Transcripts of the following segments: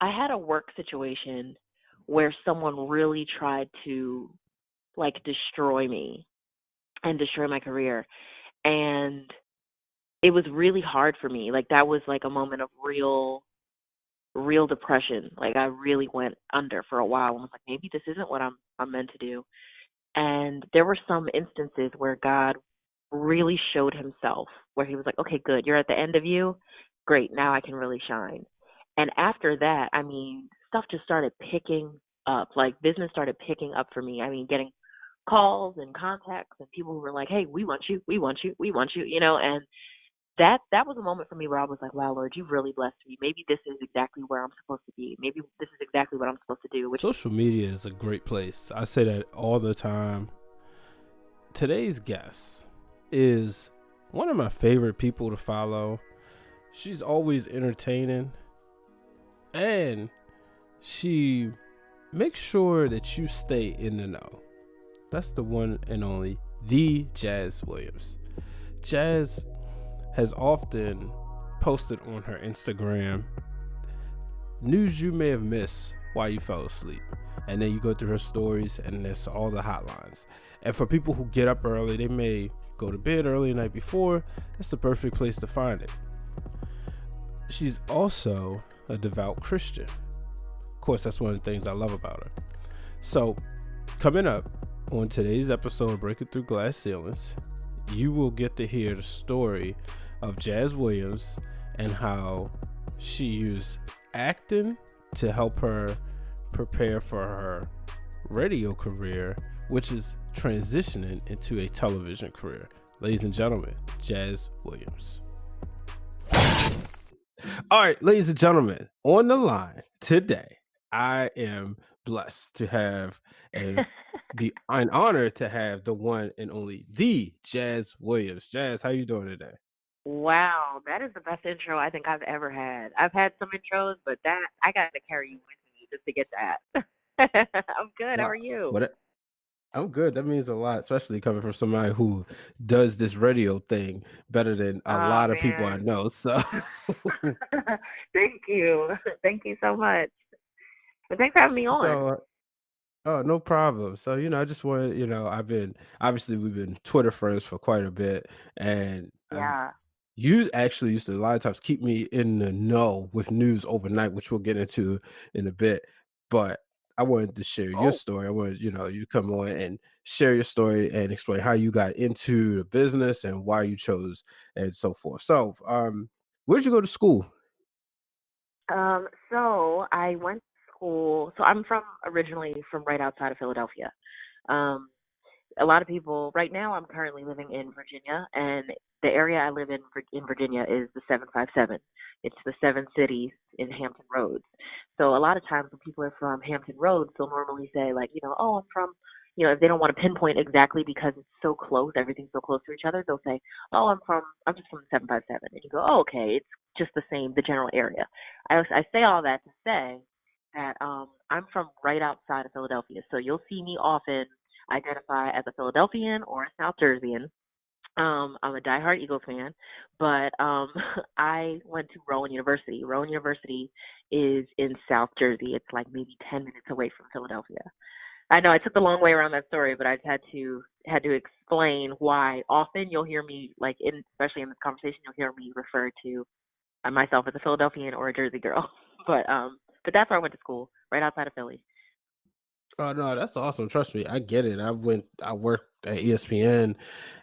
I had a work situation where someone really tried to like destroy me and destroy my career. And it was really hard for me. Like that was like a moment of real depression. Like I really went under for a while and was like, maybe this isn't what I'm meant to do. And there were some instances where God really showed himself, where he was like, okay, good, you're at the end of you. Great, now I can really shine. And after that, I mean, stuff just started picking up. Like business started picking up for me. I mean, getting calls and contacts and people who were like, hey, we want you, we want you, we want you, and that was a moment for me where I was like, wow, Lord, you've really blessed me. Maybe this is exactly where I'm supposed to be. Maybe this is exactly what I'm supposed to do. Which Social media is a great place. I say that all the time. Today's guest is one of my favorite people to follow. She's always entertaining, and she makes sure that you stay in the know. That's the one and only, the Jhas Williams. Jhas has often posted on her Instagram news you may have missed while you fell asleep. And then you go through her stories and there's all the hotlines. And for people who get up early, they may go to bed early the night before, that's the perfect place to find it. She's also a devout Christian. Of course, that's one of the things I love about her. So, coming up on today's episode of Breaking Through Glass Ceilings, you will get to hear the story of Jhas Williams and how she used acting to help her prepare for her radio career, which is transitioning into a television career. Ladies and gentlemen, Jhas Williams. All right, ladies and gentlemen, on the line today, I am blessed to have be an honor to have the one and only the Jhas Williams. Jhas, how you doing today? wow, that is the best intro I think I've ever had. I've had some intros, but that I got to carry you with me just to get that. I'm good. How Wow. are you? I'm good. That means a lot, especially coming from somebody who does this radio thing better than a Oh lot of people I man. know. So, Thank you. Thank you so much. But thanks for having me on. so oh, no problem. So, I just wanted, we've been Twitter friends for quite a bit, and Yeah. you actually used to a lot of times keep me in the know with news overnight, which we'll get into in a bit. But I wanted to share your Oh. story. I wanted, you to come on and share your story and explain how you got into the business and why you chose and so forth. So, where did you go to school? So I went to school. So I'm from originally from right outside of Philadelphia. Um, a lot of people right now I'm currently living in Virginia, and the area I live in Virginia is the 757. It's the seven cities in Hampton Roads. So a lot of times when people are from Hampton Roads, they'll normally say like, oh, I'm from, if they don't want to pinpoint exactly because it's so close, everything's so close to each other, they'll say, oh, I'm just from the 757. And you go, oh, okay, it's just the same, the general area. I say all that to say that I'm from right outside of Philadelphia. So you'll see me often identify as a Philadelphian or a South Jerseyan. I'm a diehard Eagles fan, but I went to Rowan University. Rowan University is in South Jersey. It's like maybe 10 minutes away from Philadelphia. I know I took the long way around that story, but I had to explain why often you'll hear me especially in this conversation you'll hear me refer to myself as a Philadelphian or a Jersey girl. But that's where I went to school, right outside of Philly. Oh no, that's awesome. Trust me, I get it. I worked at ESPN,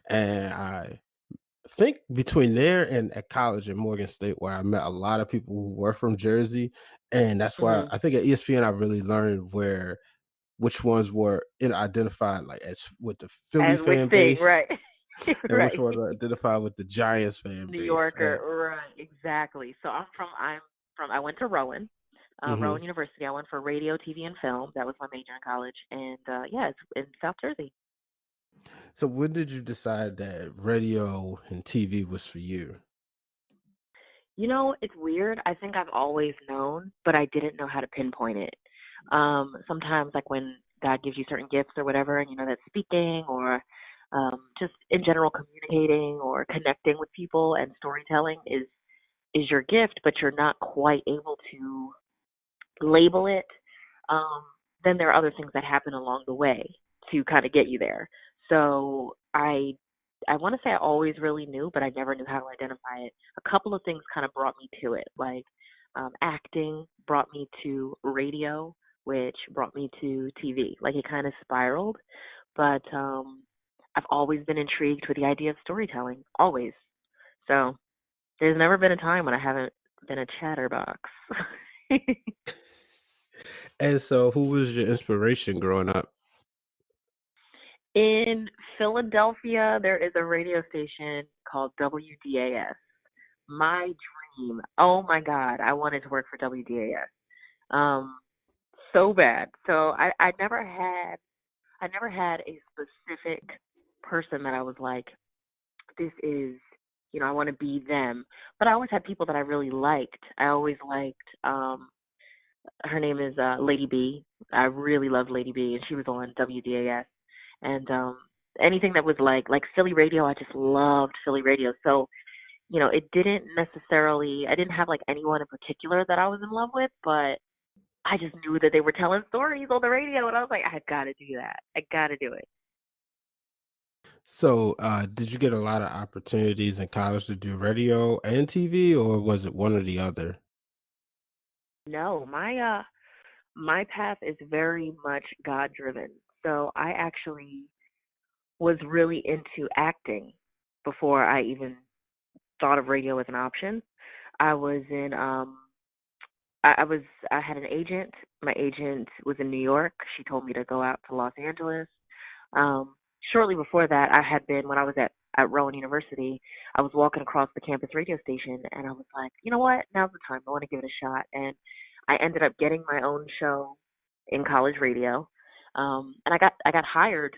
and I think between there and at college at Morgan State, where I met a lot of people who were from Jersey, and that's why Mhm. I think at ESPN I really learned which ones were identified like as with the Philly As which fan thing, base, right? and which Right. ones were identified with the Giants fan New base. Yorker, right, exactly. So I went to Rowan, Mhm. Rowan University. I went for radio, TV, and film. That was my major in college, and yeah, it's in South Jersey. So when did you decide that radio and TV was for you? It's weird. I think I've always known, but I didn't know how to pinpoint it. Sometimes, like when God gives you certain gifts or whatever, and that speaking or just in general communicating or connecting with people and storytelling is your gift, but you're not quite able to label it, um, then there are other things that happen along the way to kind of get you there. So I want to say I always really knew, but I never knew how to identify it. A couple of things kind of brought me to it, like acting brought me to radio, which brought me to TV. Like it kind of spiraled, but I've always been intrigued with the idea of storytelling, always. So there's never been a time when I haven't been a chatterbox. And so, who was your inspiration growing up? In Philadelphia, there is a radio station called WDAS. My dream. Oh my God, I wanted to work for WDAS. Um, so bad. So I never had a specific person that I was like, this is, I want to be them. But I always had people that I really liked. I always liked her name is Lady B. I really loved Lady B, and she was on WDAS. And anything that was like Philly radio, I just loved Philly radio. So it didn't necessarily. I didn't have like anyone in particular that I was in love with, but I just knew that they were telling stories on the radio, and I was like, I got to do that. I got to do it. So, did you get a lot of opportunities in college to do radio and TV, or was it one or the other? No, my path is very much God driven. So I actually was really into acting before I even thought of radio as an option. I was in I had an agent. My agent was in New York. She told me to go out to Los Angeles. Um Shortly before that, I had been when I was at Rowan University, I was walking across the campus radio station and I was like, "You know what? Now's the time. I want to give it a shot." And I ended up getting my own show in college radio. And I got hired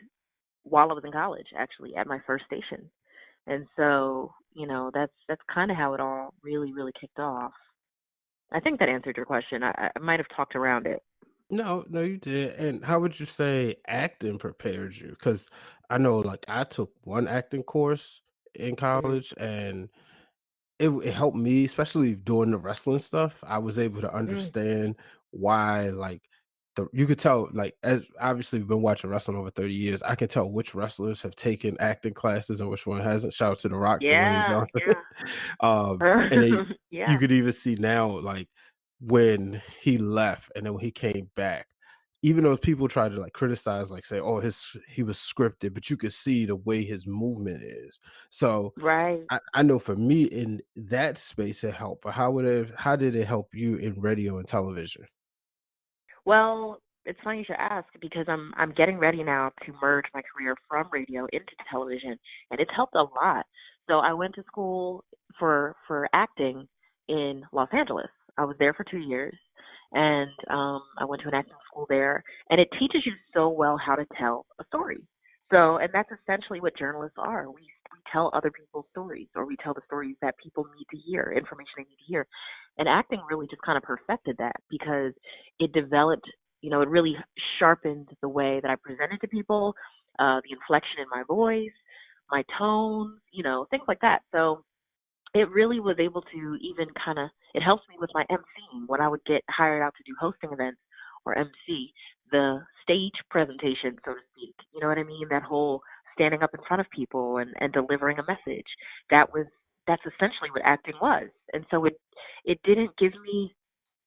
while I was in college, actually, at my first station. And so, that's kind of how it all really, really kicked off. I think that answered your question. I might have talked around it. No, no, you did. And how would you say acting prepared you? Because I know, like, I took one acting course in Mm, college, and it helped me, especially doing the wrestling stuff. I was able to mm, understand why, like, you could tell, like, as obviously we've been watching wrestling over 30 years, I can tell which wrestlers have taken acting classes and which one hasn't. Shout out to The Rock, Dwayne yeah, Johnson. yeah. And you Yeah, could even see now, like, when he left and then when he came back, even though people try to, like, criticize, like, say, "Oh, his he was scripted," but you could see the way his movement is. So right. I know for me in that space it helped, but how did it help you in radio and television? Well, it's funny you should ask because I'm getting ready now to merge my career from radio into television, and it's helped a lot. So I went to school for acting in Los Angeles. I was there for 2 years, and I went to an acting school there, and it teaches you so well how to tell a story. So, and that's essentially what journalists are. We tell other people's stories, or we tell the stories that people need to hear, information they need to hear. And acting really just kind of perfected that because it developed, it really sharpened the way that I presented to people, the inflection in my voice, my tone, things like that. So it really was able to even kind of, it helps me with my emceeing when I would get hired out to do hosting events or MC, the stage presentation, so to speak. You know what I mean? That whole standing up in front of people and delivering a message. That was, that's essentially what acting was. And so it didn't give me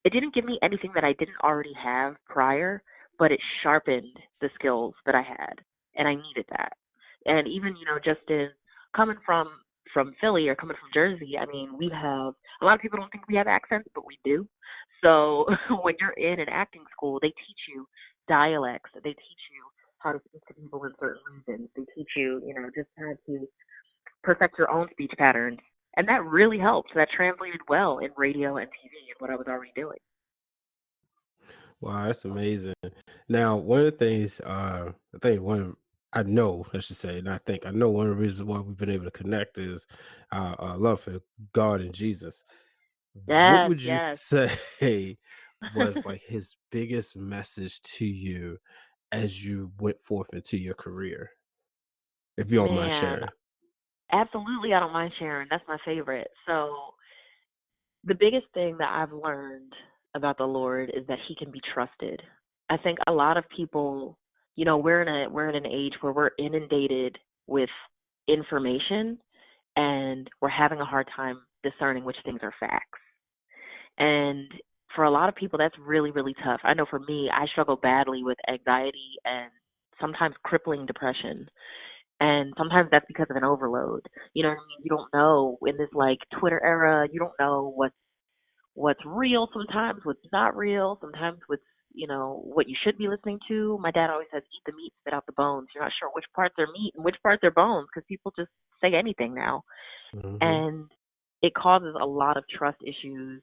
it didn't give me anything that I didn't already have prior, but it sharpened the skills that I had, and I needed that. And even just in coming from Philly or coming from Jersey, I mean, we have a lot of people don't think we have accents, but we do. So when you're in an acting school, they teach you dialects. They teach you how to speak to people in certain regions. They teach you, just how to perfect your own speech patterns. And that really helped. That translated well in radio and TV and what I was already doing. Wow, that's amazing. Now, one of the things, I think one I know, I should say, and I know one of the reasons why we've been able to connect is our love for God and Jesus. What Yes, would you yes. say was like his biggest message to you as you went forth into your career, if you don't mind Man, sharing? absolutely, I don't mind sharing. That's my favorite. So, the biggest thing that I've learned about the Lord is that he can be trusted. I think a lot of people, we're in an age where we're inundated with information and we're having a hard time discerning which things are facts. And for a lot of people that's really really tough. I know for me, I struggle badly with anxiety and sometimes crippling depression. And sometimes that's because of an overload. You know what I mean? You don't know in this like Twitter era, you don't know what's real sometimes, what's not real, sometimes what's what you should be listening to. My dad always says, "Eat the meat, spit out the bones." You're not sure which parts are meat and which parts are bones because people just say anything now, Mm-hmm. and it causes a lot of trust issues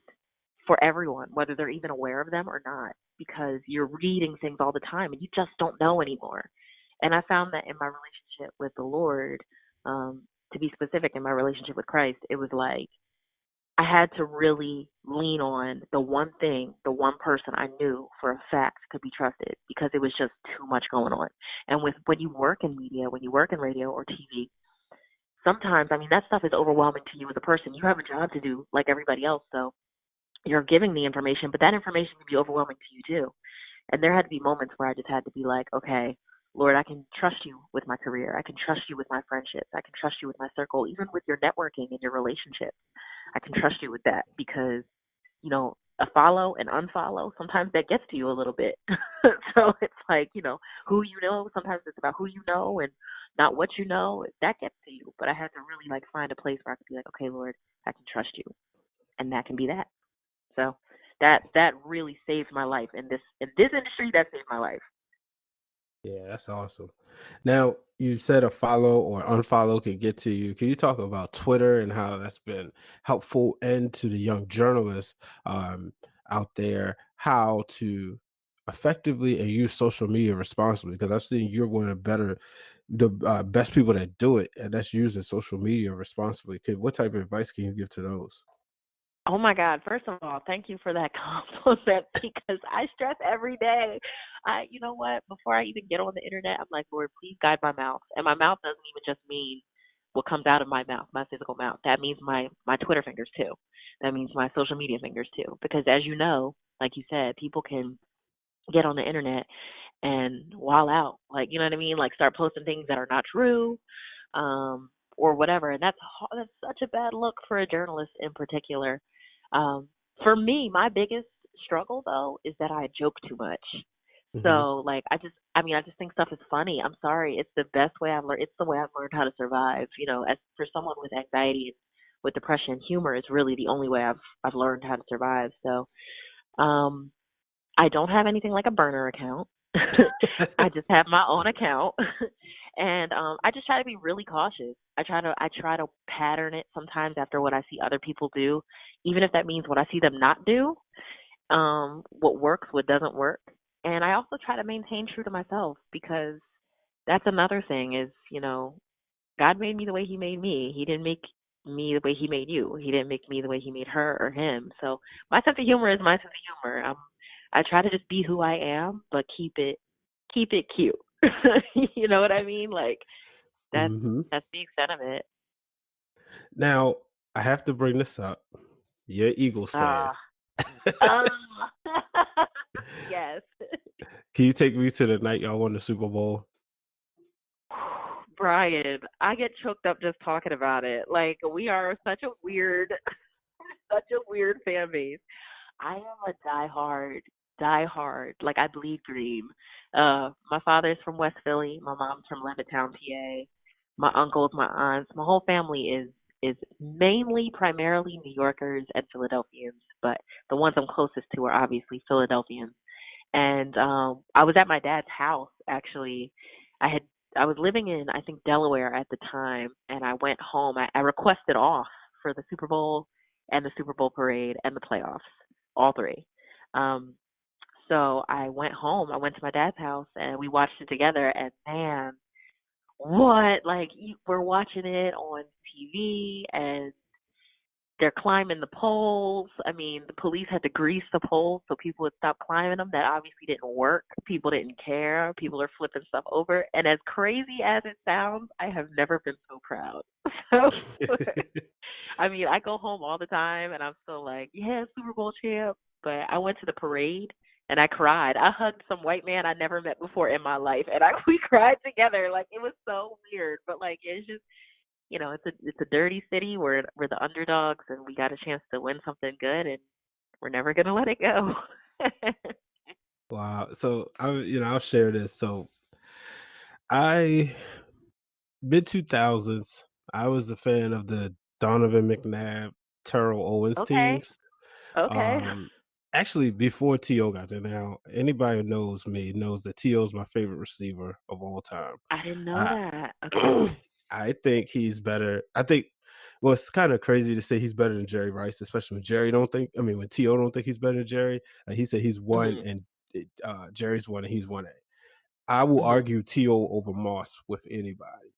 for everyone, whether they're even aware of them or not, because you're reading things all the time and you just don't know anymore. And I found that in my relationship with the Lord, to be specific, in my relationship with Christ, it was like I had to really lean on the one thing, the one person I knew for a fact could be trusted because it was just too much going on. And with when you work in media, when you work in radio or TV, sometimes I mean that stuff is overwhelming to you as a person. You have a job to do like everybody else, so you're giving the information, but that information can be overwhelming to you too. And there had to be moments where I just had to be like, okay, Lord, I can trust you with my career. I can trust you with my friendships. I can trust you with my circle, even with your networking and your relationships. I can trust you with that because, a follow and unfollow, sometimes that gets to you a little bit. So it's like, who you know, sometimes it's about who you know and not what you know. That gets to you. But I had to really like find a place where I could be like, okay, Lord, I can trust you. And that can be that. So that really saved my life in this industry. That saved my life. Yeah, that's awesome. Now, you said a follow or unfollow can get to you. Can you talk about Twitter and how that's been helpful and to the young journalists um, out there, how to effectively and use social media responsibly? Because I've seen you're one of the best people that do it, and that's using social media responsibly. What type of advice can you give to those? Oh my God! First of all, thank you for that compliment because I stress every day. You know what? Before I even get on the internet, I'm like, Lord, please guide my mouth. And my mouth doesn't even just mean what comes out of my mouth, my physical mouth. That means my Twitter fingers too. That means my social media fingers too. Because as you know, like you said, people can get on the internet and wall out. Like, you know what I mean? Like start posting things that are not true, or whatever. And that's such a bad look for a journalist in particular. Um, for me, my biggest struggle though is that I joke too much. Hmm. So like I just think stuff is funny. I'm sorry. It's the best way I've learned. It's the way I've learned how to survive. As for someone with anxiety and with depression, humor is really the only way I've learned how to survive. So, um, I don't have anything like a burner account. I just have my own account. And I just try to be really cautious. I try to pattern it sometimes after what I see other people do, even if that means what I see them not do, what works, what doesn't work. And I also try to maintain true to myself because that's another thing is, God made me the way he made me. He didn't make me the way he made you. He didn't make me the way he made her or him. So my sense of humor is my sense of humor. I try to just be who I am, but keep it cute. You know what I mean? Like that's Hmm. that's the extent of it. Now, I have to bring this up. You're an Eagles fan. Ah, uh, yes. Can you take me to the night y'all won the Super Bowl? Brian, I get choked up just talking about it. Like we are such a weird fan base. I am a diehard. Like I bleed green. My father's from West Philly. My mom's from Levittown, PA. My uncles, my aunts, my whole family is mainly primarily New Yorkers and Philadelphians, but the ones I'm closest to are obviously Philadelphians. And I was at my dad's house actually. I had I was living in I think Delaware at the time, and I went home. I requested off for the Super Bowl and the Super Bowl parade and the playoffs, all three. Um, so I went home. I went to my dad's house and we watched it together. And man, what like we're watching it on TV and they're climbing the poles. I mean, the police had to grease the poles so people would stop climbing them. That obviously didn't work. People didn't care. People are flipping stuff over. And as crazy as it sounds, I have never been so proud. So, I mean, I go home all the time and I'm still like, yeah, Super Bowl champ. but I went to the parade and I cried. I hugged some white man I never met before in my life, and I we cried together. Like it was so weird, but like it's just it's a dirty city. We're the underdogs, and we got a chance to win something good, and we're never gonna let it go. Wow. So I'll share this. So I mid 2000s, I was a fan of the Donovan McNabb, Terrell Owens Okay, teams. okay. Um, Actually, before T.O. got there. Now, anybody who knows me knows that T.O. is my favorite receiver of all time. I didn't know I that. Okay. I think he's better. I think well, it's kind of crazy to say he's better than Jerry Rice, especially when Jerry don't think. I mean, when T.O. don't think he's better than Jerry. He said he's one Mhm. and Jerry's one and he's 1A. I will Mhm. argue T.O. over Moss with anybody.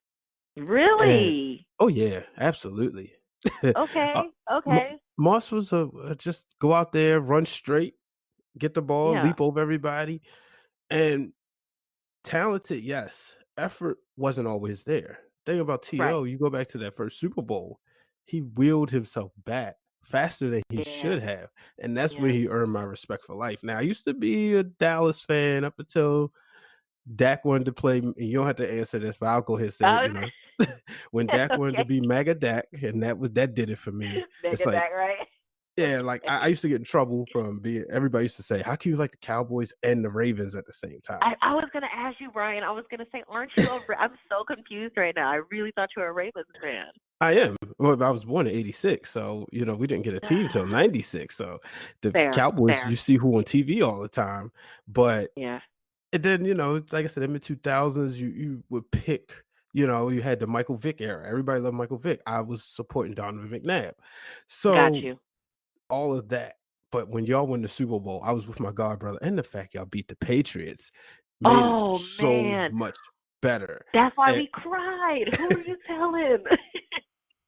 And Really? oh yeah, absolutely. uh, Okay. Okay. Moss was a just go out there, run straight, get the ball, Yeah. leap over everybody, and talented. Yes, effort wasn't always there. Thing about Right. To, you go back to that first Super Bowl, he wheeled himself back faster than he should Yeah. have, and that's where Yeah. he earned my respect for life. Now, I used to be a Dallas fan up until Dak wanted to play, and you don't have to answer this, but I'll go ahead and say it, Oh, when Dak wanted to okay. be MAGA Dak, and that did it for me. It's Mega like, Dak, right? yeah, like I Okay. used to get in trouble from being everybody used to say, "How can you like the Cowboys and the Ravens at the same time?" I was gonna ask you, Brian. I was gonna say, aren't you a? I'm so confused right now. I really thought you were a Ravens fan. I am. Well, I was born in '86, so we didn't get a team till '96. So the Fair, Cowboys, you fair. see who on TV all the time, but Yeah. and then like I said, in the 2000s, you would pick. You had the Michael Vick era. Everybody loved Michael Vick. I was supporting Donovan McNabb, Got so you. all of that. But when y'all won the Super Bowl, I was with my god brother, and the fact y'all beat the Patriots made it Oh so man, much better. that's why And we cried. Who did you tell him?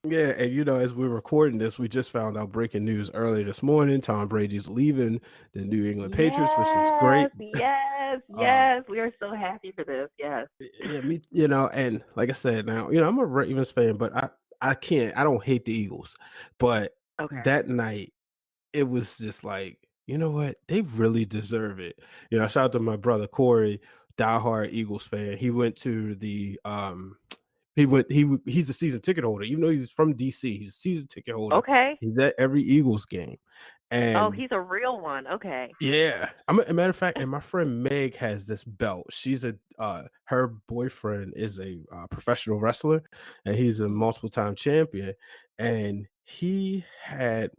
yeah, and as we're recording this, we just found out breaking news earlier this morning. Tom Brady's leaving the New England Patriots, which is great. Yes, yes, uh, yes. We are so happy for this. Yes. yeah, me, and like I said, now I'm a Ravens fan, but I don't hate the Eagles, but Okay. that night it was just like, you know what? They really deserve it. Shout out to my brother Corey, diehard Eagles fan. He went to the he's a season ticket holder, even though he's from DC. He's a season ticket holder. Okay. He's at every Eagles game, Oh, and he's a real one. Okay. yeah, a matter of fact, and my friend Meg has this belt. She's her boyfriend is a professional wrestler, and he's a Mhm. multiple time champion. And he had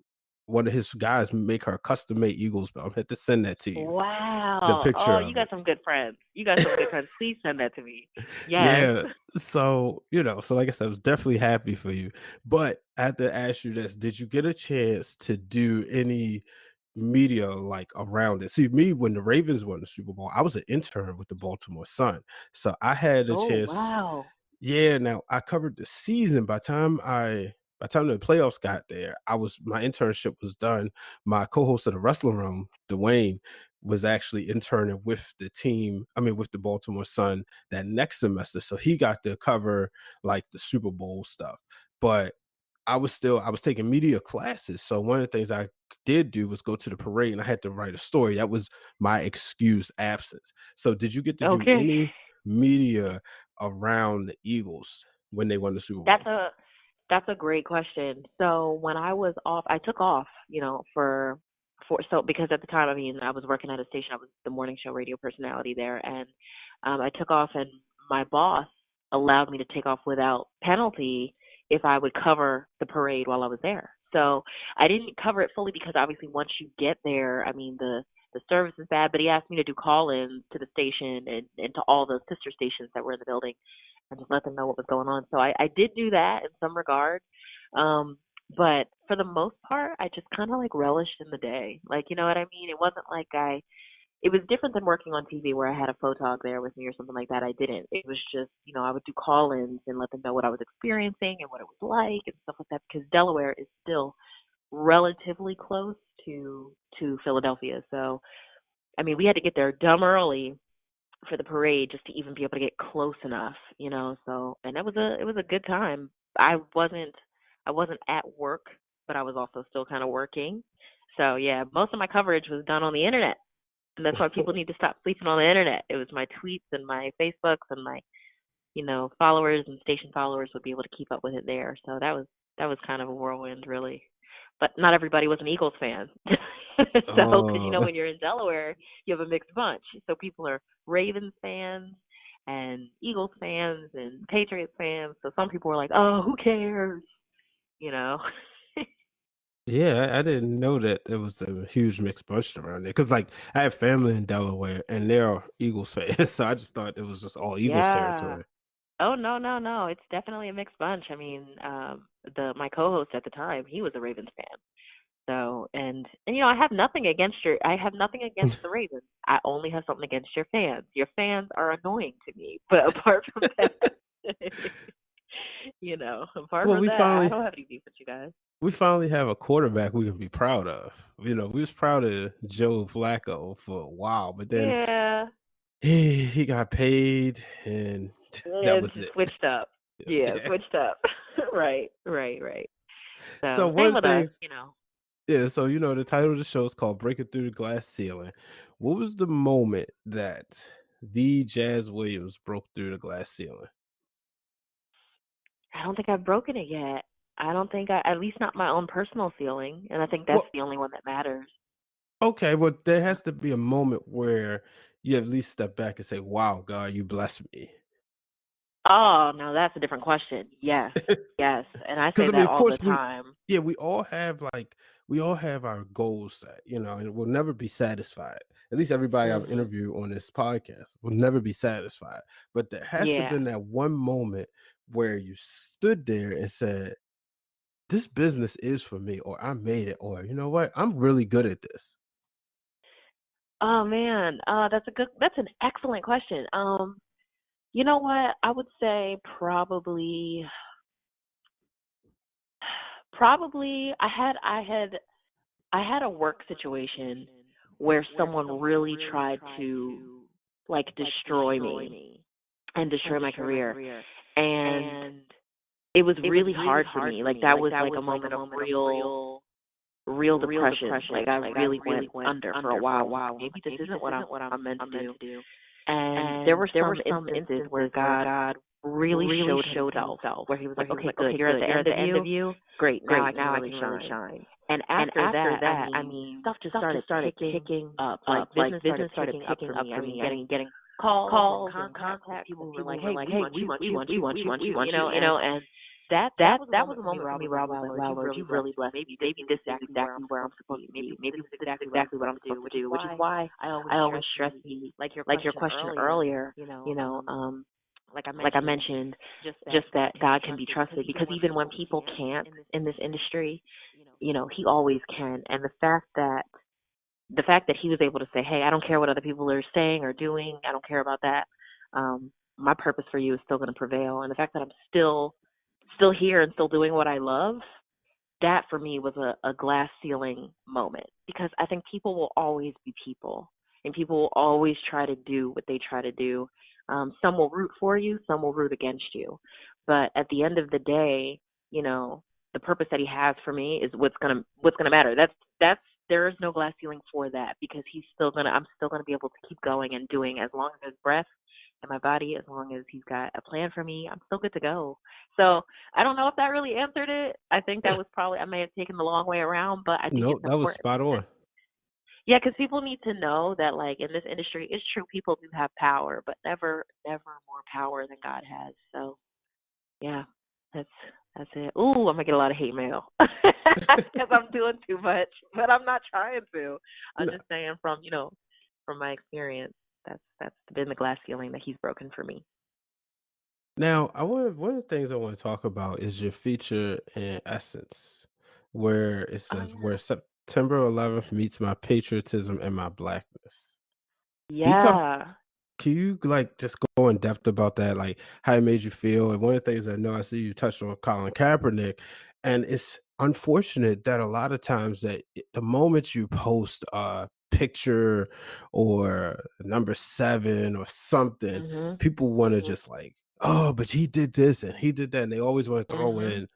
one of his guys make her a custom made Eagles belt. I'm had to send that to you, the Wow. Oh, picture you of got it. some good friends. You got some good friends. Please send that to me. Yes. Yeah. So, so like I said, I was definitely happy for you. But I have to ask you this. Did you get a chance to do any media like around it? See, me, when the Ravens won the Super Bowl, I was an intern with the Baltimore Sun. So I had a Oh, chance. wow. Yeah, now I covered the season. By the time the playoffs got there, my internship was done. My co-host of the Wrestling Room, Dwayne, was actually interning with the team. I mean, with the Baltimore Sun that next semester, so he got to cover like the Super Bowl stuff. But I was taking media classes. So one of the things I did do was go to the parade and I had to write a story. That was my excused absence. So did you get to do Okay. any media around the Eagles when they won the Super That's Bowl? a that's a great question. So when I was off, I took off, for so because at the time, I mean, I was working at a station. I was the morning show radio personality there, and I took off, and my boss allowed me to take off without penalty if I would cover the parade while I was there. So I didn't cover it fully because obviously once you get there, I mean the service is bad. But he asked me to do call-ins to the station and to all the sister stations that were in the building and just let them know what was going on. So I did do that in some regard. Um, but for the most part, I just kind of like relished in the day. Like, you know what I mean? It wasn't like it was different than working on TV where I had a photog there with me or something like that. I didn't. It was just, I would do call ins and let them know what I was experiencing and what it was like and stuff like that because Delaware is still relatively close to Philadelphia. So, I mean, we had to get there dumb early for the parade just to even be able to get close enough. So, and it was a good time. I wasn't I wasn't at work, but I was also still kind of working. So yeah, most of my coverage was done on the internet, and that's why people need to stop sleeping on the internet. It was my tweets and my Facebooks and my followers and station followers would be able to keep up with it there. So that was kind of a whirlwind, really. But not everybody was an Eagles fan. So, because Oh, when you're in Delaware, you have a mixed bunch. So people are Ravens fans and Eagles fans and Patriots fans. So some people were like, "Oh, who cares?" You know. yeah, I didn't know that there was a huge mixed bunch around there. Because, like, I have family in Delaware, and they're Eagles fans, so I just thought it was just all Eagles Yeah. territory. Oh no, no, no. It's definitely a mixed bunch. I mean, the my co-host at the time, he was a Ravens fan. So, and I have nothing against the Ravens. I only have something against your fans. Your fans are annoying to me. But apart from that, apart Well, from we that, I finally don't have any beef with you guys. we finally have a quarterback we can be proud of. We was proud of Joe Flacco for a while, but then Yeah, he got paid, and that it was just it. switched up. Yeah, Yeah. switched up. Right, right, right. So So one same of with the us. things, yeah. So the title of the show is called "Breaking Through the Glass Ceiling." What was the moment that the Jazz Williams broke through the glass ceiling? I don't think I've broken it yet. I don't think at least not my own personal feeling, and I think that's Well, the only one that matters. okay, well, there has to be a moment where you at least step back and say, "Wow, God, you blessed me." Oh, no, that's a different question. Yes, yes, and I say Because I mean, that of all the course, time. we all have our goals set, and we'll never be satisfied. At least everybody I've Mhm. interviewed on this podcast will never be satisfied. But there has to have Yeah. been that one moment where you stood there and said, "This business is for me," or "I made it," or "You know what? I'm really good at this." Oh man, that's an excellent question. You know what? I would say probably I had a work situation where someone really tried to like destroy me and destroy my career. And it was really hard for me. Like that was like a moment of real depression. Like I really went under for a while. I'm like, maybe this isn't what I'm meant to do. And there were some instances where God really showed himself, where he was like, okay, good, you're at the end of you. Great, now I can really shine. And after that, I mean, stuff just started picking up. Like business started picking up for me. I mean, getting calls and contacts. People were like, hey, we want you, we want you, we want you, and that was a That was moment a for me moment where for I me was where I like, was wow, like, Lord, "Wow, you've Lord, really you've blessed really me. blessed me. Maybe Maybe this this is is exactly exactly where where I'm I'm supposed supposed to to be. be. Maybe Maybe this this is is exactly what I'm exactly what supposed I'm to do, supposed to which is do." Which is why why I I always always stress stress the like your like your question question earlier. earlier, like I Like I mentioned, mentioned, just just that that God God can be can be trusted trusted because because even even when when people people can't can't in this in this industry, industry, he always can. And the fact that he was able to say, "Hey, I don't care what other people are saying or doing. I don't care about that. My purpose for you is still going to prevail." And the fact that I'm still here and still doing what I love, that for me was a glass ceiling moment because I think people will always be people and people will always try to do what they try to do. Some will root for you, some will root against you. But at the end of the day, you know, the purpose that he has for me is what's gonna matter. That's there is no glass ceiling for that because I'm still gonna be able to keep going and doing as long as there's breath in my body, as long as he's got a plan for me, I'm still good to go. So I don't know if that really answered it. I think that was probably I may have taken the long way around, but I think no, it's that was important spot on. yeah, because people need to know that, like, in this industry, it's true people do have power, but never more power than God has. So, yeah, that's that's it. Ooh, I'm gonna get a lot of hate mail because I'm doing too much, but I'm not trying to. I'm No. just saying from my experience, that's been the glass ceiling that he's broken for me. Now, one of the things I want to talk about is your feature in Essence, where it Oh says, yeah. "Where September 11th meets my patriotism and my blackness." Can you talk Yeah. Can you, like, just go in depth about that, like, how it made you feel? And one of the things I know I see you touched on Colin Kaepernick, and it's unfortunate that a lot of times that the moment you post a picture or number 7 or something, Mhm. people wanna just like, "Oh, but he did this and he did that," and they always wanna throw Mhm. in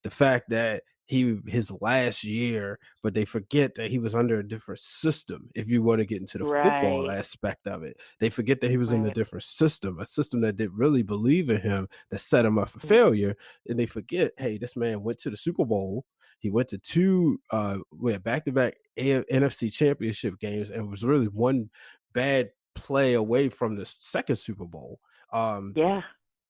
the fact that his last year, but they forget that he was under a different system. If you want to get into the football Right. aspect of it, they forget that he was in a Right. different system, a system that didn't really believe in him, that set him up for Mm. failure. And they forget, hey, this man went to the Super Bowl. He went to two back-to-back NFC championship games and was really one bad play away from the second Super Bowl. Um, Yeah.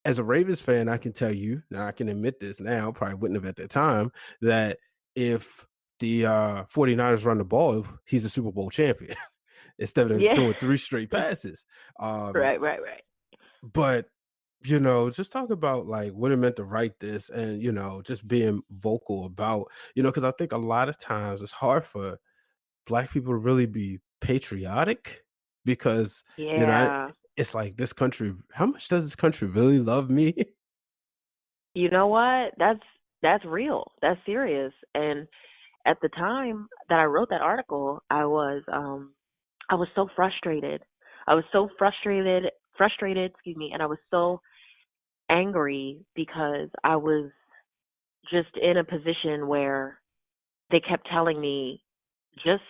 as a Ravens fan, I can tell you, now I can admit this now, probably wouldn't have at the time, that if the 49ers run the ball, he's a Super Bowl champion instead of Yeah. throwing three straight passes. Um, Right, right, right. but just talk about like what it meant to write this and just being vocal about, because I think a lot of times it's hard for black people to really be patriotic because, Yeah. it's like this country, how much does this country really love me? You know what? That's real. That's serious. And at the time that I wrote that article, I was so frustrated. I was so frustrated, excuse me, and I was so angry because I was just in a position where they kept telling me just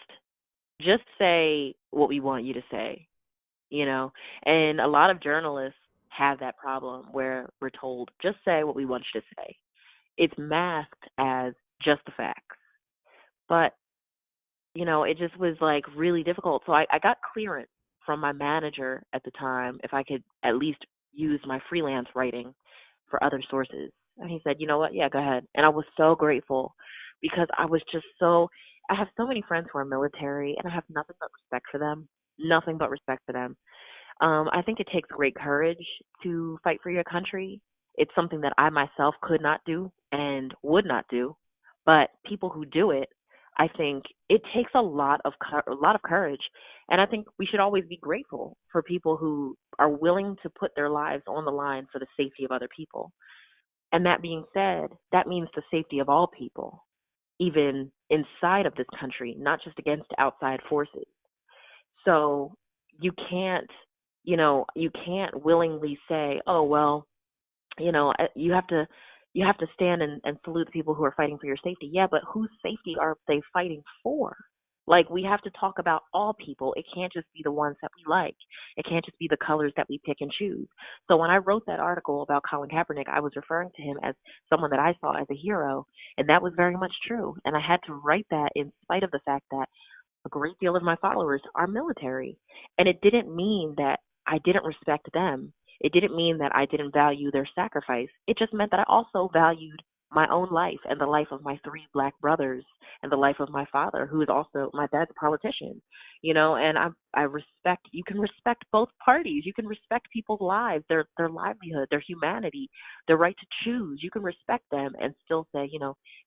just say what we want you to say, you know? And a lot of journalists have that problem where we're told just say what we want you to say. It's masked as just the facts. But it just was like really difficult. So I got clearance from my manager at the time if I could at least use my freelance writing for other sources. And he said, you know what? Yeah, go ahead. And I was so grateful because I have so many friends who are military and I have nothing but respect for them. Nothing but respect for them. I think it takes great courage to fight for your country. It's something that I myself could not do and would not do, but people who do it, I think it takes a lot of courage, and I think we should always be grateful for people who are willing to put their lives on the line for the safety of other people. And that being said, that means the safety of all people, even inside of this country, not just against outside forces. So you can't, you can't willingly say, "Oh well, you have to stand and salute the people who are fighting for your safety." Yeah, but whose safety are they fighting for? Like we have to talk about all people. It can't just be the ones that we like. It can't just be the colors that we pick and choose. So when I wrote that article about Colin Kaepernick, I was referring to him as someone that I saw as a hero, and that was very much true. And I had to write that in spite of the fact that a great deal of my followers are military. And it didn't mean that I didn't respect them. It didn't mean that I didn't value their sacrifice. It just meant that I also valued my own life and the life of my three black brothers and the life of my father, who is also my dad's a politician. And I respect you can respect both parties. You can respect people's lives, their livelihood, their humanity, their right to choose. You can respect them and still say,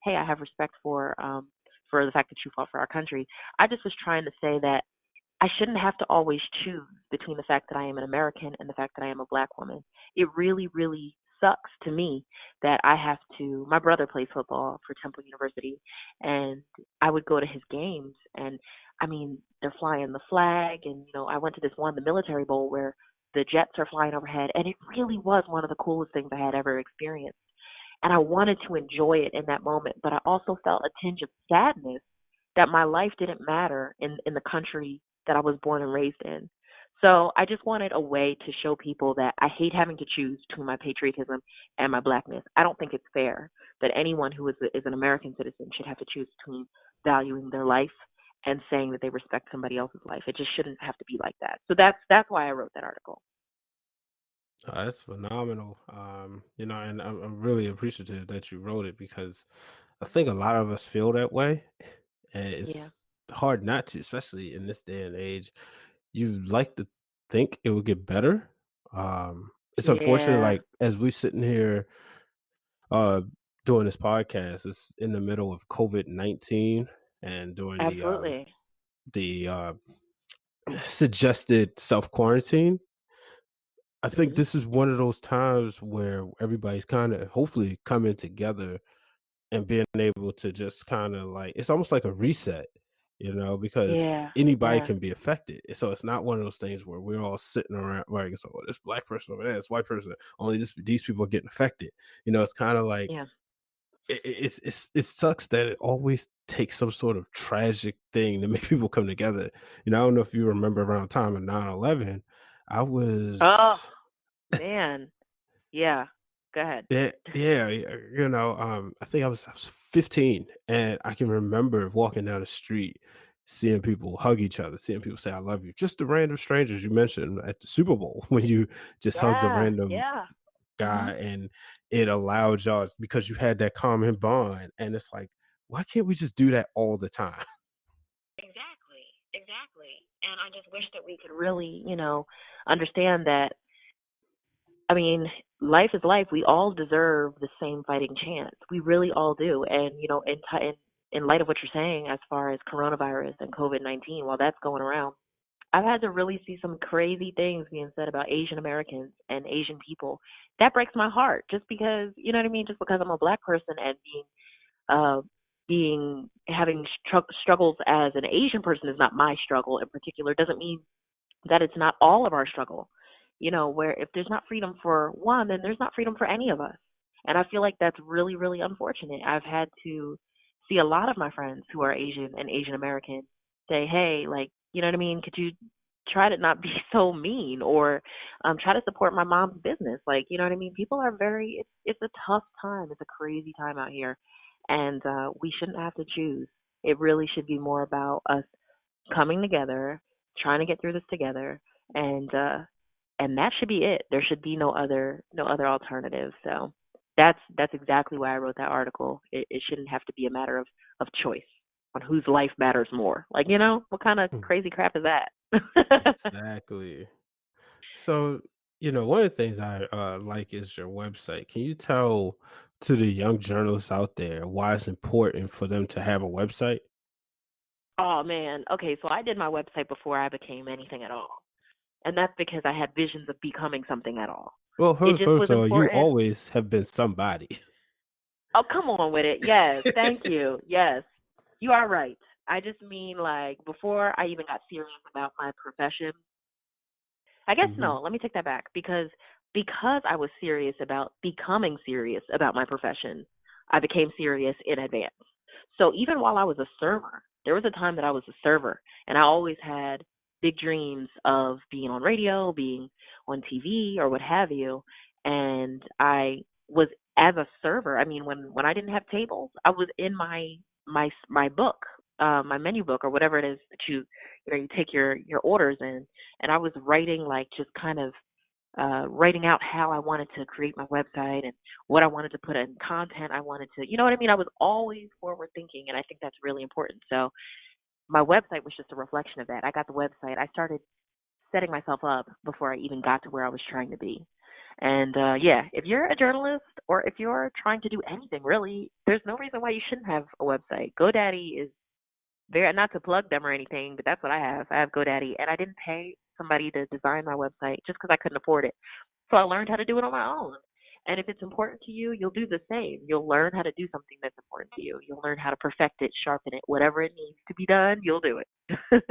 hey, I have respect for the fact that you fought for our country. I just was trying to say that I shouldn't have to always choose between the fact that I am an American and the fact that I am a black woman. It really, really sucks to me that I have to. My brother plays football for Temple University, and I would go to his games, and I mean, they're flying the flag, and I went to this one, the Military Bowl, where the jets are flying overhead, and it really was one of the coolest things I had ever experienced. And I wanted to enjoy it in that moment, but I also felt a tinge of sadness that my life didn't matter in the country that I was born and raised in. So I just wanted a way to show people that I hate having to choose between my patriotism and my blackness. I don't think it's fair that anyone who is an American citizen should have to choose between valuing their life and saying that they respect somebody else's life. It just shouldn't have to be like that. So that's why I wrote that article. That's phenomenal. And I'm really appreciative that you wrote it because I think a lot of us feel that way. And Yeah. it's hard not to, especially in this day and age. You like to think it would get better. It's unfortunate, Yeah. like as we sitting here uh doing this podcast, it's in the middle of COVID-19 and doing Absolutely. the suggested self quarantine. I think Mhm. this is one of those times where everybody's kind of hopefully coming together and being able to just kind of like it's almost like a reset, because Yeah. anybody Yeah. can be affected. So it's not one of those things where we're all sitting around like, so this black person over there, this white person, only these people are getting affected. It's kind of like Yeah. it sucks that it always takes some sort of tragic thing to make people come together. I don't know if you remember around time of 9/11. I Oh, was man. Yeah. Go ahead. Yeah, yeah, I think I was 15, and I can remember walking down the street, seeing people hug each other, seeing people say "I love you," just the random strangers you mentioned at the Super Bowl when you just hugged a Yeah, random yeah. guy, Mhm. and it allowed y'all because you had that common bond, and it's like, why can't we just do that all the time? Exactly, exactly. And I just wish that we could really, understand that. I mean, life is life. We all deserve the same fighting chance. We really all do. And in light of what you're saying, as far as coronavirus and COVID-19, while that's going around, I've had to really see some crazy things being said about Asian Americans and Asian people. That breaks my heart. Just because, you know what I mean. Just because I'm a black person and uh, being having struggles as an Asian person is not my struggle in particular, doesn't mean that it's not all of our struggle. Where if there's not freedom for one, then there's not freedom for any of us. And I feel like that's really, really unfortunate. I've had to see a lot of my friends who are Asian and Asian American say, hey, like, you know what I mean? Could you try to not be so mean, or try to support my mom's business? Like, you know what I mean? People are it's a tough time. It's a crazy time out here. And we shouldn't have to choose. It really should be more about us coming together, trying to get through this together, and that should be it. There should be no other alternative. So that's exactly why I wrote that article. It shouldn't have to be a matter of choice on whose life matters more. Like, what kind of Mm, crazy crap is that? exactly. So, one of the things I like is your website. Can you tell to the young journalists out there why it's important for them to have a website? Oh man. Okay, so I did my website before I became anything at all. And that's because I had visions of becoming something at all. Well, It just first was of all, you important. always have been somebody. Oh, come on with it. Yes, thank you. Yes, you are right. I just mean, like, before I even got serious about my profession, I guess Hmm. no, let me take that back, because I was serious about becoming serious about my profession, I became serious in advance. So even while I was a server, there was a time that I was a server, and I always had big dreams of being on radio, being on TV or what have you. And I was, as a server, I mean, when I didn't have tables, I was in my book, my menu book, or whatever it is that you take your orders in, and I was writing, like, just kind of writing out how I wanted to create my website and what I wanted to put in content. I wanted to, you know what I mean? I was always forward thinking, and I think that's really important. So my website was just a reflection of that. I got the website. I started setting myself up before I even got to where I was trying to be. And yeah, if you're a journalist or if you're trying to do anything really, there's no reason why you shouldn't have a website. GoDaddy is very, not to plug them or anything, but that's what I have. I have GoDaddy, and I didn't pay somebody to design my website just because I couldn't afford it. So I learned how to do it on my own. And if it's important to you, you'll do the same. You'll learn how to do something that's important to you. You'll learn how to perfect it, sharpen it, whatever it needs to be done, you'll do it.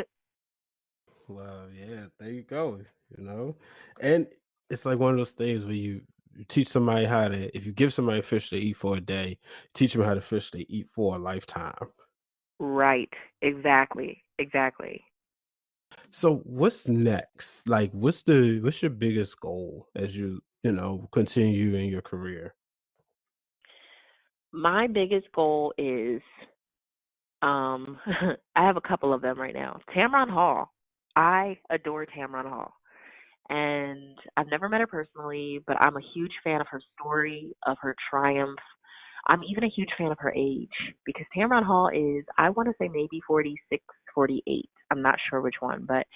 Well, yeah, there you go. You know, and it's like one of those things where you teach somebody how to. If you give somebody fish to eat for a day, teach them how to fish to eat for a lifetime. Right. Exactly. Exactly. So what's next? Like, what's your biggest goal as you continue in your career? My biggest goal is um I have a couple of them right now. Tamron Hall. I adore Tamron Hall. And I've never met her personally, but I'm a huge fan of her story, of her triumph. I'm even a huge fan of her age, because Tamron Hall is, I want to say, maybe 46, 48. I'm not sure which one, but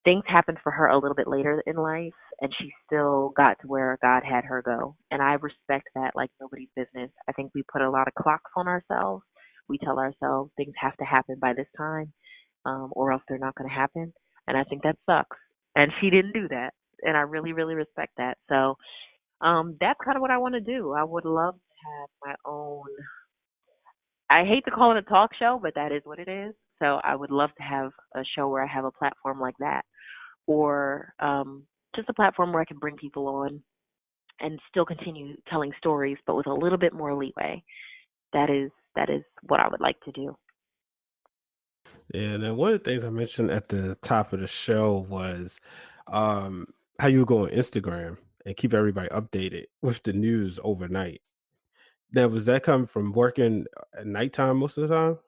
things happened for her a little bit later in life, and she still got to where God had her go. And I respect that like nobody's business. I think we put a lot of clocks on ourselves. We tell ourselves things have to happen by this time, or else they're not going to happen. And I think that sucks. And she didn't do that. And I really, really respect that. So that's kind of what I want to do. I would love to have my own, I hate to call it a talk show, but that is what it is. So I would love to have a show where I have a platform like that, or just a platform where I can bring people on and still continue telling stories, but with a little bit more leeway. that is what I would like to do. And then one of the things I mentioned at the top of the show was um, how you go on Instagram and keep everybody updated with the news overnight. Now, was that coming from working at nighttime most of the time?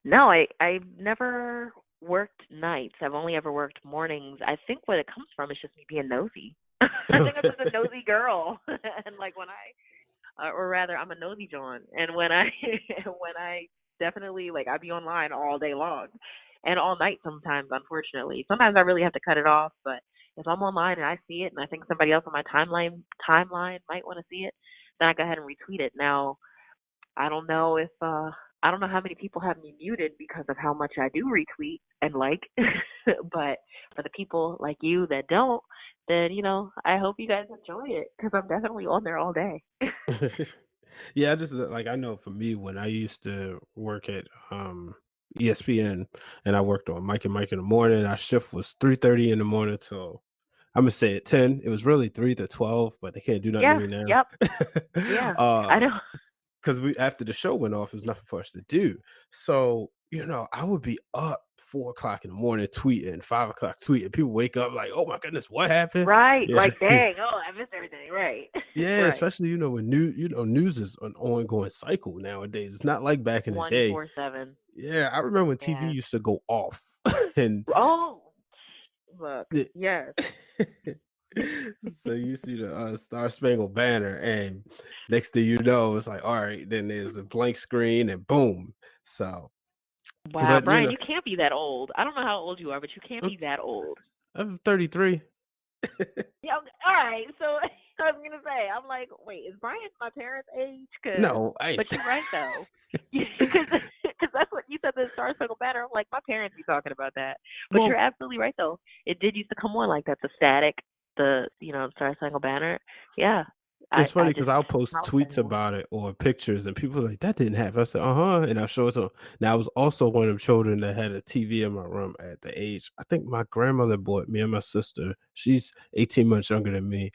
No, I've never worked nights. I've only ever worked mornings. I think what it comes from is just me being nosy. I think I'm Okay. just a nosy girl, and like when or rather, I'm a nosy John. And when I when I definitely like I be online all day long and all night sometimes, unfortunately. Sometimes I really have to cut it off, but if I'm online and I see it and I think somebody else on my timeline might want to see it, then I go ahead and retweet it. Now, I don't know if I don't know how many people have me muted because of how much I do retweet and like, but for the people like you that don't, then I hope you guys enjoy it because I'm definitely on there all day. Yeah, I just like I know for me when I used to work at ESPN and I worked on Mike and Mike in the morning, our shift was 3:30 in the morning till I'm gonna say at 10. It was really 3 to 12, but they can't do nothing to Yeah, me now. yep, yeah, I uh know. because we after the show went off, it was nothing for us to do. So, I would be up 4 o'clock in the morning tweeting, 5 o'clock tweeting. People wake up like, "Oh my goodness, what happened?" Right, Yeah. like dang, oh, I missed everything. Right, Yeah, right, especially, when news is an ongoing cycle nowadays. It's not like back in the day. 24/7. Yeah, I remember when TV Yeah. used to go off and Oh, look, the yes. so you see the Star Spangled Banner, and next thing you know, it's like, all right, then there's a blank screen and boom. So, Wow, but Brian, you can't be that old. I don't know how old you are, but you can't I'm, be that old. I'm 33. Yeah, okay, all right. So I was gonna say, I'm like, wait, is Brian my parents' age? No, But you're right though, because that's what you said. The Star Spangled Banner. I'm like, my parents be talking about that. But you're well, absolutely right though. It did used to come on like that. The static, the Star Spangled Banner. Yeah, it's I funny because just I'll post I was tweets anymore. about it or pictures, and people are like, "That didn't happen." I said, "Uh-huh," and I show it to 'em. Now, I was also one of them children that had a TV in my room at the age I think my grandmother bought me and my sister. She's 18 months younger than me,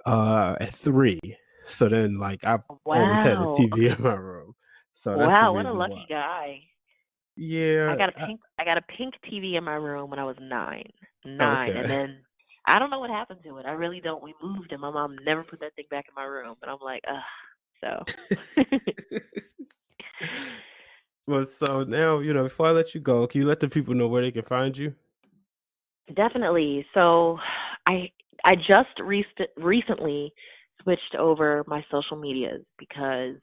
at 3. So then, like, I've always had a Wow. TV Okay. in my room. So that's the Wow. What a reason why. lucky guy. Yeah, I got a pink TV in my room when I was nine, and okay. then I don't know what happened to it. I really don't. We moved, and my mom never put that thing back in my room, and I'm like, ugh. So Well, so now, before I let you go, can you let the people know where they can find you? definitely. So I I just recently switched over my social medias because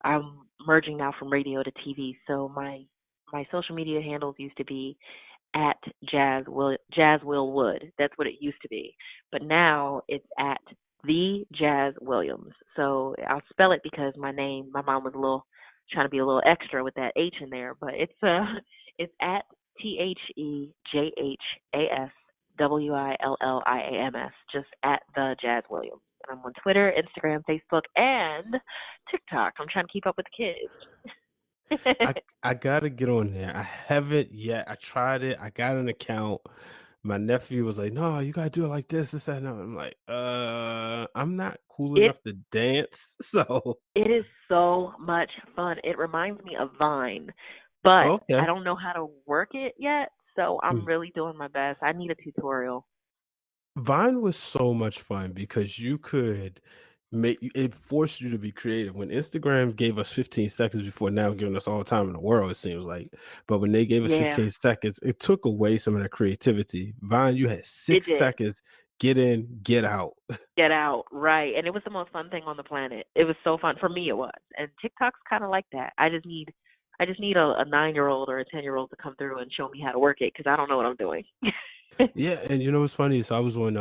I'm merging now from radio to TV. So my social media handles used to be at Jazz Will Wood. That's what it used to be. But now it's at the Jazz Williams. So I'll spell it because my mom was a little trying to be a little extra with that H in there, but it's it's at TheJazzWilliams, just at the Jazz Williams. And I'm on Twitter, Instagram, Facebook, and TikTok. I'm trying to keep up with the kids. I gotta get on there. I haven't yet. I tried it. I got an account. My nephew was like, "No, you gotta do it like this, and that." I'm like, I'm not cool it enough to dance." So, It is so much fun. It reminds me of Vine, but I okay. don't know how to work it yet, so I'm really doing my best. I need a tutorial. Vine was so much fun because you could it forced you to be creative. When Instagram gave us 15 seconds before now giving us all the time in the world, it seems like. But when they gave us Yeah, 15 seconds, it took away some of that creativity. Vine, you had it 6 did. seconds, get in, get out. Get out, right. And it was the most fun thing on the planet. It was so fun. For me it was. And TikTok's kinda like that. I just need a 9-year-old or a 10-year-old to come through and show me how to work it because I don't know what I'm doing. Yeah, and you know what's funny? So I was on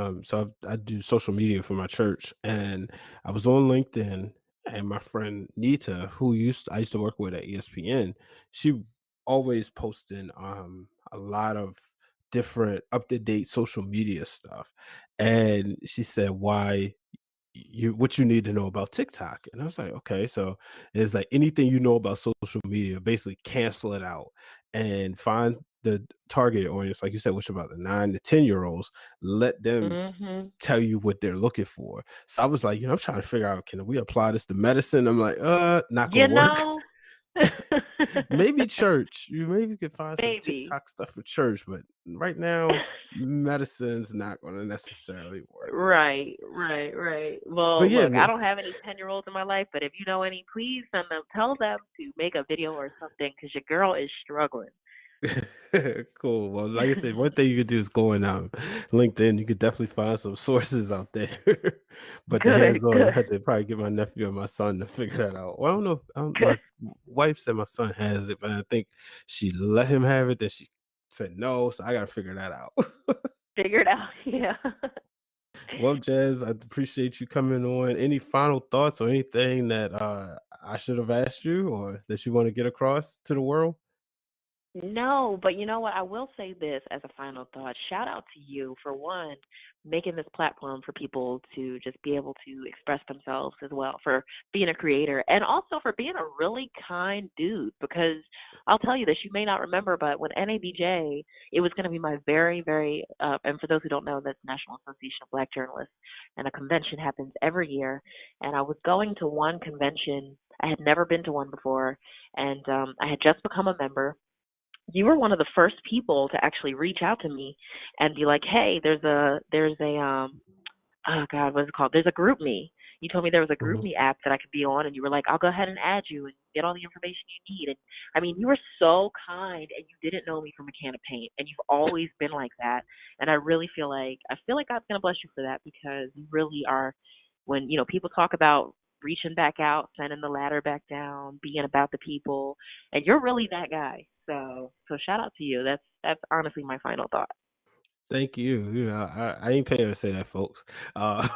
I do social media for my church, and I was on LinkedIn, and my friend Nita, who I used to work with at ESPN, she always posting a lot of different up to date social media stuff. And she said, "Why what you need to know about TikTok?" And I was like, "Okay." So it's like anything you know about social media, basically cancel it out. and find the target audience, like you said, which about the 9 to 10-year-olds. Let them Mhm. tell you what they're looking for. So I was like, I'm trying to figure out, can we apply this to medicine? I'm like, not gonna You work. know? Maybe church. You maybe could find some Maybe. TikTok stuff for church, but right now, medicine's not gonna necessarily work. Right, right, right. But Well, yeah, look, I man. don't have any 10-year-olds in my life, but if you know any, please send them, tell them to make a video or something because your girl is struggling. Cool. Well, like I said, one thing you could do is go on LinkedIn. You could definitely find some sources out there. But the Good, hands-on, I good, had to probably get my nephew and my son to figure that out. Well, I don't know. If, good. my wife said my son has it, but I think she let him have it. Then she said no, so I got to figure that out. Figure it out. Yeah. Well, Jazz, I appreciate you coming on. Any final thoughts or anything that I should have asked you or that you want to get across to the world? No, but you know what? I will say this as a final thought. Shout out to you for one, making this platform for people to just be able to express themselves as well, for being a creator, and also for being a really kind dude. Because I'll tell you this, you may not remember, but when NABJ, it was going to be my very, very, and for those who don't know, that's National Association of Black Journalists, and a convention happens every year. And I was going to one convention. I had never been to one before, and I had just become a member. You were one of the first people to actually reach out to me and be like, "Hey, there's a oh God, what is it called? There's a group me." You told me there was a group Mhm. me app that I could be on, and you were like, "I'll go ahead and add you and get all the information you need." And I mean, you were so kind, and you didn't know me from a can of paint, and you've always been like that. And I feel like God's gonna bless you for that because you really are. When people talk about reaching back out, sending the ladder back down, being about the people, and you're really that guy. So shout out to you. That's honestly my final thought. Thank you. I ain't paying to say that, folks. Uh,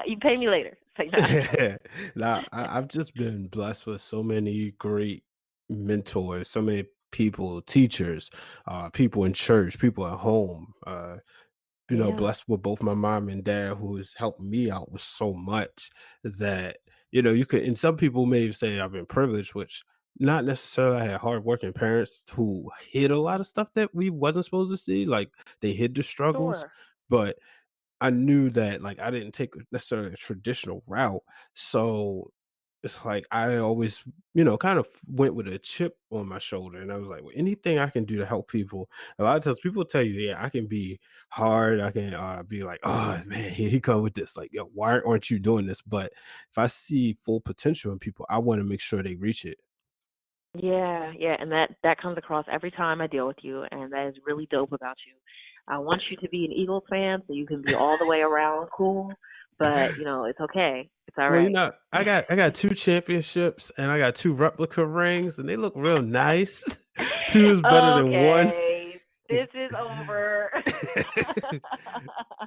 You pay me later. Say nah. now, I've just been blessed with so many great mentors, so many people, teachers, people in church, people at home. Yeah, Blessed with both my mom and dad who has helped me out with so much that, you could, and some people may say I've been privileged, which not necessarily. I had hardworking parents who hid a lot of stuff that we wasn't supposed to see. Like they hid the struggles, sure. but I knew that like I didn't take necessarily a traditional route. So it's like I always, kind of went with a chip on my shoulder. And I was like, well, anything I can do to help people. A lot of times people tell you, yeah, I can be hard. I can be like, oh man, here he come with this. Like, yo, why aren't you doing this? But if I see full potential in people, I want to make sure they reach it. Yeah, yeah, and that comes across every time I deal with you, and that is really dope about you. I want you to be an Eagles fan so you can be all the way around cool, but it's okay. It's all Well, right. I got 2 championships and I got 2 replica rings, and they look real nice. Two is better than one. Okay, this is over.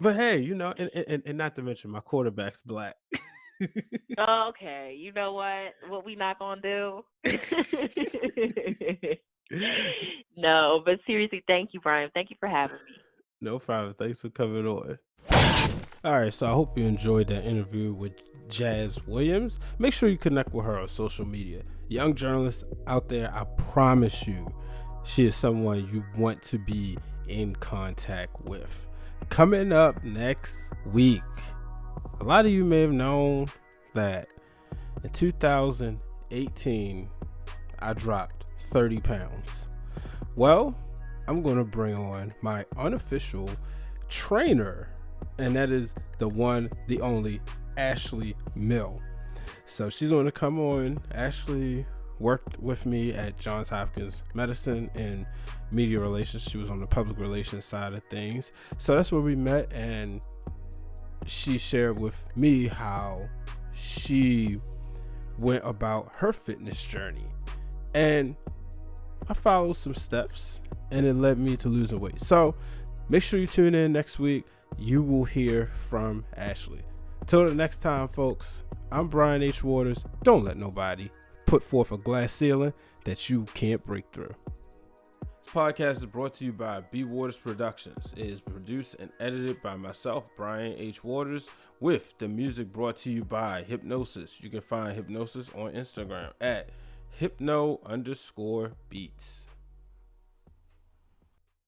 But hey, and not to mention my quarterback's black. Okay, you know what? What we not gonna do? No, but seriously, thank you, Brian. Thank you for having me. No problem. Thanks for coming on. All right, so I hope you enjoyed that interview with Jazz Williams. Make sure you connect with her on social media. Young journalists out there, I promise you, she is someone you want to be in contact with. Coming up next week, a lot of you may have known that in 2018, I dropped 30 pounds. Well, I'm going to bring on my unofficial trainer, and that is the one, the only Ashley Mill. So she's going to come on. Ashley worked with me at Johns Hopkins Medicine in media relations. She was on the public relations side of things. So that's where we met, and she shared with me how she went about her fitness journey. And I followed some steps, and it led me to losing weight. So make sure you tune in next week. You will hear from Ashley. Till the next time, folks, I'm Brian H. Waters. Don't let nobody put forth a glass ceiling that you can't break through. This podcast is brought to you by B. Waters Productions. It is produced and edited by myself, Brian H. Waters, with the music brought to you by Hypnosis. You can find Hypnosis on Instagram at hypno_beats.